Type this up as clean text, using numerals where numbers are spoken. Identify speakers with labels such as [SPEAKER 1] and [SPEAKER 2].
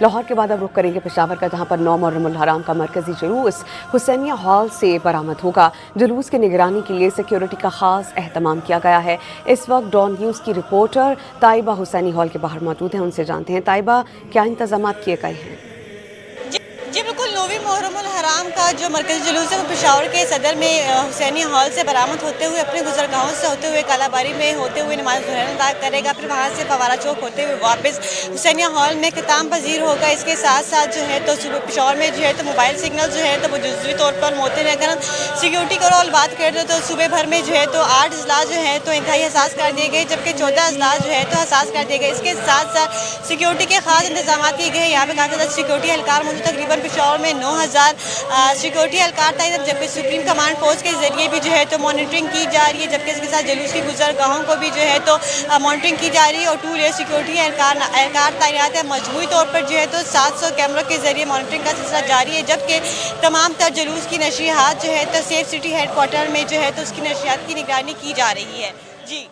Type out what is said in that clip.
[SPEAKER 1] लाहौर के बाद अब रुख करेंगे पेशावर का, जहां पर 9 मुहर्रम हराम का मरकजी जुलूस हुसैनिया हॉल से बरामद होगा। जुलूस की निगरानी के लिए सिक्योरिटी का खास एहतमाम किया गया है। इस वक्त डॉन न्यूज़ की रिपोर्टर ताइबा हुसैनी हॉल के बाहर मौजूद हैं, उनसे जानते हैं ताइबा क्या इंतजाम किए गए हैं।
[SPEAKER 2] जी बिल्कुल, 9वीं मुहर्रम हराम का जो मरकज़ी जुलूस है वो पेशावर के सदर में हुसैनी हॉल से बरामद होते हुए अपने गुजरगाहों से होते हुए कालाबारी में होते हुए नमाज अदा करेगा। फिर वहाँ से फवारा चौक होते हुए वापस हुसैनिया हॉल में ख़िताम पजीर होगा। इसके साथ साथ जो है तो सुबह पेशावर में जो है तो मोबाइल सिग्नल जो है तो वो जुज़वी तौर पर मोते हैं। अगर हम सिक्योरिटी का रोल बात करें तो सुबह भर में जो है तो 8 अजलास जो है तो इंतहाई हसास कर दिए गए, जबकि 14 अजलास जो है तो हसास कर दिए गए। इसके साथ साथ सिक्योरिटी के खास इंतजाम किए गए। यहाँ पे काफ़ी ज़्यादा सिक्योरिटी एहलकार मौजूद, तकरीबन पेशावर में 9000 सिक्योरिटी एहलकार था, जबकि सुप्रीम कमांड फोर्स के जरिए भी जो है तो मॉनिटरिंग की जा रही है, जबकि इसके साथ जुलूस की गुजरगाहों को भी जो है तो मॉनिटरिंग की जा रही है और 2 लेयर सिक्योरिटी एहलकार तैनात है। मजमूई तौर पर जो है तो 700 कैमरों के जरिए मॉनिटरिंग का सिलसिला जारी है, जबकि तमाम तर जुलूस की नशरियात जो है तो सेफ सिटी हेड क्वार्टर में जो है तो उसकी नशरियात की निगरानी की जा रही है। जी।